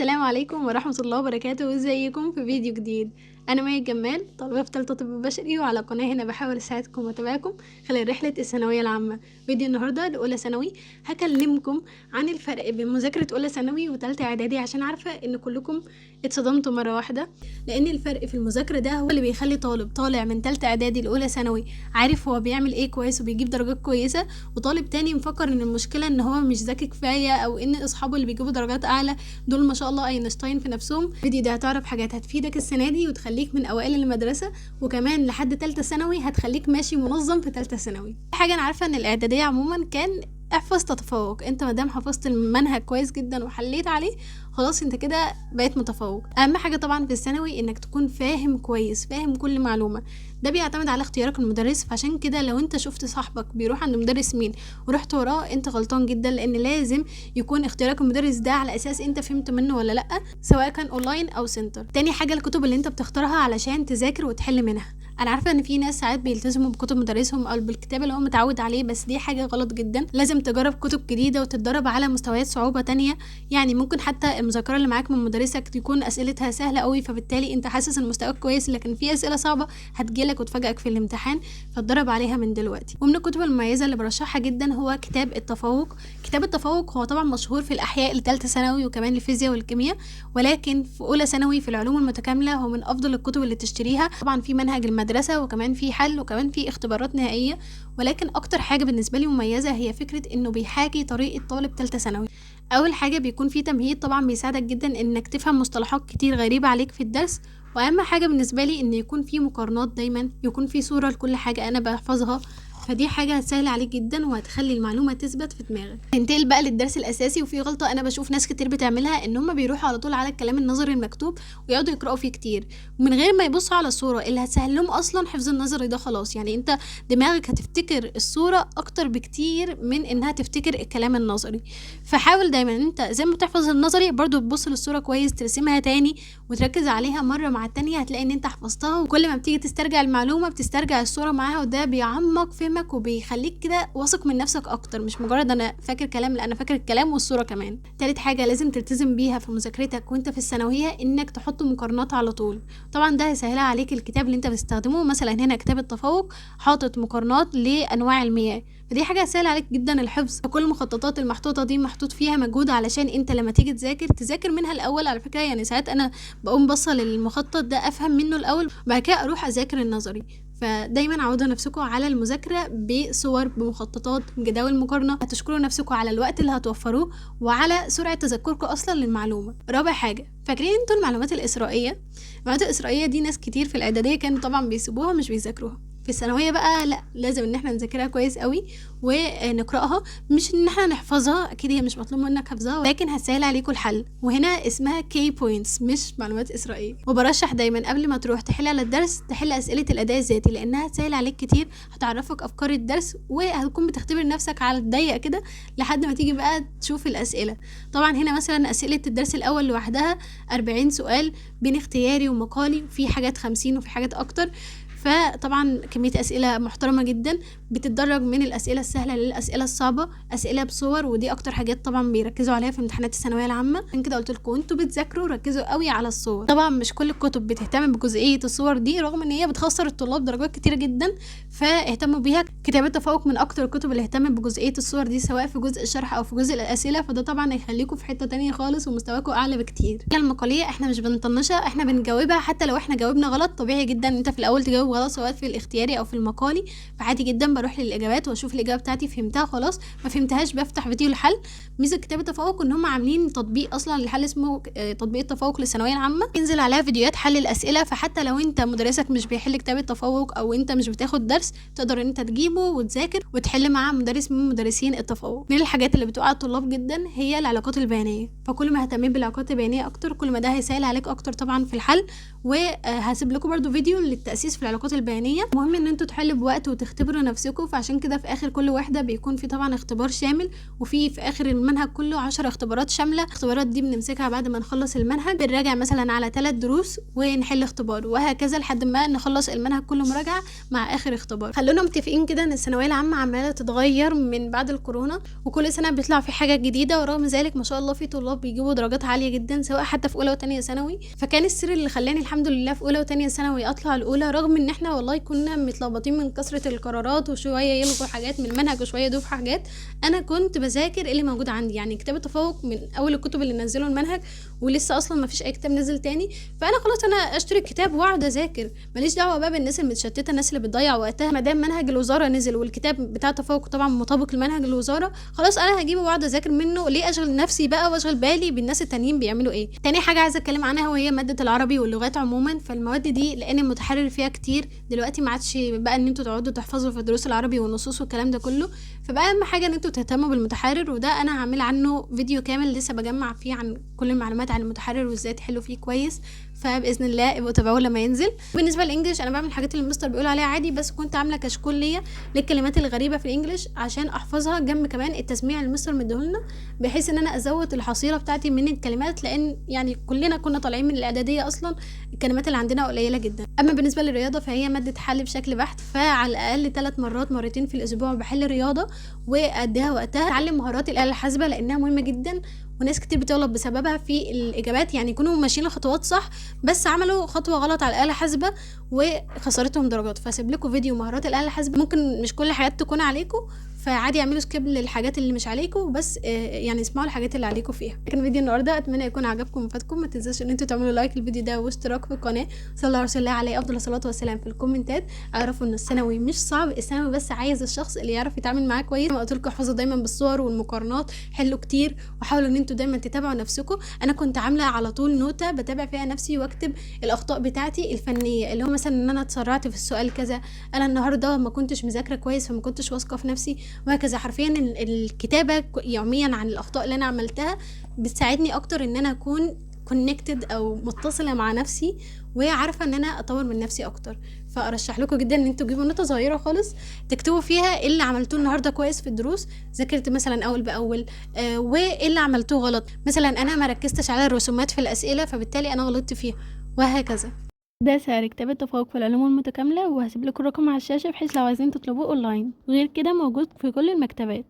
السلام عليكم ورحمة الله وبركاته. ازيكم في فيديو جديد؟ انا مي جمال، طالبة في تالتة طب بشري، وعلى قناة هنا بحاول اساعدكم واتابعكم خلال رحلة الثانوية العامة. فيديو النهاردة لأولى ثانوي هكلمكم عن الفرق بين مذاكرة أولى ثانوي وتالتة اعدادي، عشان عارفة ان كلكم اتصدمتوا مرة واحدة، لان الفرق في المذاكرة ده هو اللي بيخلي طالب طالع من تالتة اعدادي لأولى ثانوي عارف هو بيعمل ايه كويس وبيجيب درجات كويسة، وطالب تاني مفكر ان المشكلة ان هو مش ذكي كفاية او ان اصحابه اللي بيجيبوا درجات اعلى دول ما شاء الله اينشتاين في نفسهم. الفيديو ده هتعرف حاجات هتفيدك السنه دي وتخليك من اوائل المدرسه، وكمان لحد تالتة ثانوي هتخليك ماشي منظم في تالتة ثانوي. حاجه انا عارفه ان الاعداديه عموما كان احفظ تتفوق، انت مادام حفظت المنهج كويس جدا وحليت عليه خلاص انت كده بقيت متفوق. اهم حاجه طبعا في الثانوي انك تكون فاهم كويس، فاهم كل معلومه، ده بيعتمد على اختيارك المدرس. فعشان كده لو انت شفت صاحبك بيروح عند مدرس مين ورحت وراه انت غلطان جدا، لان لازم يكون اختيارك المدرس ده على اساس انت فهمت منه ولا لا، سواء كان اونلاين او سنتر. تاني حاجه الكتب اللي انت بتختارها علشان تذاكر وتحل منها. انا عارفه ان في ناس ساعات بيلتزموا بكتب مدرسهم او بالكتاب اللي هو متعود عليه، بس دي حاجه غلط جدا. لازم تجرب كتب جديده وتتدرب على مستويات صعوبه تانية. يعني ممكن حتى المذاكره اللي معاك من مدرسك تكون اسئلتها سهله قوي، فبالتالي انت حاسس ان مستواك كويس، لكن في اسئله صعبه هتجيلك وتفاجئك في الامتحان، فتدرب عليها من دلوقتي. ومن الكتب المميزه اللي برشحها جدا هو كتاب التفوق. كتاب التفوق هو طبعا مشهور في الاحياء لثالثه ثانوي وكمان الفيزياء والكيمياء، ولكن في اولى ثانوي في العلوم المتكامله هو من افضل الكتب اللي تشتريها. طبعا في منهج المدرسه وكمان في حل وكمان في اختبارات نهائيه، ولكن اكتر حاجه بالنسبه لي مميزه هي فكره انه بيحاكي طريقه طالب ثالثه ثانوي. اول حاجه بيكون في تمهيد، طبعا بيساعدك جدا انك تفهم مصطلحات كتير غريبه عليك في الدرس. واهم حاجه بالنسبه لي ان يكون في مقارنات، دايما يكون في صوره لكل حاجه انا بحفظها، فدي حاجه هتسهل عليك جدا وهتخلي المعلومه تثبت في دماغك. ننتقل بقى للدرس الاساسي، وفي غلطه انا بشوف ناس كتير بتعملها ان هم بيروحوا على طول على الكلام النظري المكتوب ويقعدوا يقراوا فيه كتير ومن غير ما يبصوا على الصوره اللي هتسهل لهم اصلا حفظ النظري ده. خلاص يعني انت دماغك هتفتكر الصوره اكتر بكتير من انها تفتكر الكلام النظري. فحاول دايما انت زي ما بتحفظ النظري برضو تبص للصوره كويس، ترسمها تاني وتركز عليها مره مع التانية، هتلاقي ان انت حفظتها، وكل ما بتيجي تسترجع المعلومه بتسترجع الصوره معاها، وده بيعمق فهمك وبيخليك كده واثق من نفسك اكتر، مش مجرد انا فاكر كلام، لا انا فاكر الكلام والصوره كمان. تالت حاجه لازم تلتزم بيها في مذاكرتك وانت في الثانويه انك تحط مقارنات على طول. طبعا ده هيسهلها عليك الكتاب اللي انت بتستخدمه، مثلا هنا كتاب التفوق حاطط مقارنات لانواع المياه، فدي حاجه هتسهل عليك جدا الحفظ. فكل المخططات المحطوطه دي محطوط فيها مجهود علشان انت لما تيجي تذاكر منها الاول. على فكره يعني ساعات انا بقوم بصل للمخطط ده افهم منه الاول وبعد كده اروح اذاكر النظري. فدايما عودوا نفسكم على المذاكره بصور، بمخططات، بجداول مقارنه، هتشكروا نفسكم على الوقت اللي هتوفروه وعلى سرعه تذكركم اصلا للمعلومه. رابع حاجه، فاكرين انتوا المعلومات الاسرائيه؟ المعلومات الاسرائيه دي ناس كتير في الاعداديه كانوا طبعا بيسيبوها مش بيذاكروها. في الثانويه بقى لا، لازم ان احنا نذاكرها كويس قوي ونقراها، مش ان احنا نحفظها، اكيد هي مش مطلوب منك حفظها، لكن هتسهل عليكم الحل. وهنا اسمها كي بوينتس مش معلومات اسرائيليه. وبرشح دايما قبل ما تروح تحل على الدرس تحل اسئله الاداء الذاتي، لانها هتسهل عليك كتير، هتعرفك افكار الدرس وهتكون بتختبر نفسك على الضيق كده لحد ما تيجي بقى تشوف الاسئله. طبعا هنا مثلا اسئله الدرس الاول لوحدها 40 سؤال بين اختياري ومقالي، وفي حاجات 50 وفي حاجات اكتر، فطبعا كمية أسئلة محترمة جدا. بتتدرج من الأسئلة السهلة للأسئلة الصعبة، أسئلة بصور، ودي أكتر حاجات طبعا بيركزوا عليها في امتحانات الثانوية العامة. عشان كده قلت لكم انتوا بتذاكروا ركزوا قوي على الصور. طبعا مش كل الكتب بتهتم بجزئية الصور دي رغم ان هي بتخسر الطلاب درجات كتيرة جدا، فاهتموا بيها. كتاب التفوق من أكتر الكتب اللي اهتمت بجزئية الصور دي سواء في جزء الشرح أو في جزء الأسئلة، فده طبعا هيخليكم في حتة تانية خالص ومستواكم أعلى بكتير. المقالية احنا مش بنطنشها، احنا بنجاوبها، حتى لو احنا جاوبنا غلط طبيعي جدا انت في الأول تجاوب غلط سواء في الاختياري او في المقالي، فعادي جدا بروح للاجابات واشوف الاجابه بتاعتي فهمتها خلاص، ما فهمتهاش بفتح فيديو الحل. ميزه كتاب التفوق ان هم عاملين تطبيق اصلا للحل اسمه تطبيق التفوق للثانويه العامه، ينزل عليها فيديوهات حل الاسئله، فحتى لو انت مدرسك مش بيحل كتاب التفوق او انت مش بتاخد درس تقدر ان انت تجيبه وتذاكر وتحل مع مدرس من مدرسين التفوق. من الحاجات اللي بتوقع الطلاب جدا هي العلاقات البيانيه، فكل ما اهتميت بالعلاقات البيانيه اكتر كل ما ده هيسهل عليك اكتر طبعا في الحل. وهسيب لكم برضو فيديو للتاسيس في العلاقات البيانيه. مهم ان انتوا تحلوا بوقت وتختبروا نفسكم نفسكم، فعشان كده في اخر كل واحده بيكون في طبعا اختبار شامل، وفي اخر المنهج كله 10 اختبارات شامله. الاختبارات دي بنمسكها بعد ما نخلص المنهج، بنراجع مثلا على 3 دروس ونحل اختبار، وهكذا لحد ما نخلص المنهج كله مراجعه مع اخر اختبار. خلونا متفقين كده ان الثانويه العامه عماله تتغير من بعد الكورونا، وكل سنه بيطلع في حاجه جديده، ورغم ذلك ما شاء الله في طلاب بيجيبوا درجات عاليه جدا سواء حتى في اولى وتانية ثانوي. فكان السر اللي خلاني الحمد لله في اولى وتانية ثانوي اطلع الاولى، رغم ان احنا والله كنا متلخبطين من كثره القرارات، وشويه يلغوا حاجات من المنهج وشويه يضيفوا حاجات. انا كنت بذاكر اللي موجود عندي، يعني كتاب التفوق من اول الكتب اللي نزلوا المنهج، ولسه اصلا ما فيش اي كتاب نزل تاني. فانا خلاص انا اشتري الكتاب واقعد اذاكر، ماليش دعوه بقى بالناس المتشتته، الناس اللي بتضيع وقتها. ما دام منهج الوزاره نزل والكتاب بتاع التفوق طبعا مطابق لمنهج الوزاره، خلاص انا هجيبه واقعد اذاكر منه. ليه اشغل نفسي بقى واشغل بالي بالناس التانيين بيعملوا ايه؟ تاني حاجه عايزه اتكلم عنها وهي ماده العربي واللغات عموما. فالمواد دي لان المتحرر فيها كتير دلوقتي، ما عادش بقى ان انتوا تقعدوا تحفظوا في دروس العربي والنصوص والكلام ده كله، فبقى اهم حاجه ان انتوا تهتموا بالمتحرر. وده انا هعمل عنه فيديو كامل لسه بجمع فيه عن كل المعلومات عن المتحرر وازاي تحلوا فيه كويس، فباذن الله ابقوا تابعوه لما ينزل. بالنسبه للانجليش انا بعمل الحاجات اللي المستر بيقول عليها عادي، بس كنت عامله كشكول ليا للكلمات الغريبه في الانجليش عشان احفظها، جنب كمان التسميع اللي المستر مديهولنا، بحيث ان انا ازود الحصيله بتاعتي من الكلمات، لان يعني كلنا كنا طالعين من الاعداديه اصلا الكلمات اللي عندنا قليله جدا. اما بالنسبه للرياضه فهي ماده حل بشكل بحت، فعلى الاقل 3 مرات مرتين في الاسبوع بحل رياضه واديها وقتها، اتعلم مهارات الاله الحاسبه لانها مهمه جدا، وناس كتير بتغلط بسببها في الاجابات، يعني يكونوا ماشيين الخطوات صح بس عملوا خطوه غلط على الاله الحاسبه وخسرتهم درجات. فاسيب لكم فيديو مهارات الاله الحاسبه، ممكن مش كل حاجات تكون عليكم، فعادي اعملوا سكيب للحاجات اللي مش عليكم، بس يعني اسمعوا الحاجات اللي عليكم فيها. كان فيديو النهارده، اتمنى يكون عجبكم وفادكم. ما تنسوش ان انتوا تعملوا لايك للفيديو ده واشتراك في القناه. صلى الله عليه وسلم عليه افضل الصلاه والسلام في الكومنتات. اعرفوا ان الثانوي مش صعب، الثانوي بس عايز الشخص اللي يعرف يتعامل معاه كويس. ما قلت لكم احفظوا دايما بالصور والمقارنات، حلوا كتير، وحاولوا ان انتوا دايما تتابعوا نفسكم. انا كنت عامله على طول نوته بتابع فيها نفسي واكتب الاخطاء بتاعتي الفنيه، اللي هو مثلا ان انا اتسرعت في السؤال كذا، انا النهارده ما كنتش مذاكره كويس فما كنتش واثقه في نفسي، وهكذا. حرفيا الكتابه يوميا عن الاخطاء اللي انا عملتها بتساعدني اكتر ان انا اكون كونكتد او متصله مع نفسي، وعارفه ان انا اطور من نفسي اكتر. فارشح لكم جدا ان انتوا تجيبوا نوتة صغيره خالص تكتبوا فيها ايه اللي عملتوه النهارده كويس في الدروس، ذاكرت مثلا اول باول، وايه اللي عملتوه غلط. مثلا انا ما ركزتش على الرسومات في الاسئله فبالتالي انا غلطت فيها، وهكذا. ده سعر كتاب التفوق في العلوم المتكامله، وهسيب لكم الرقم على الشاشه بحيث لو عايزين تطلبوه اونلاين، وغير كده موجود في كل المكتبات.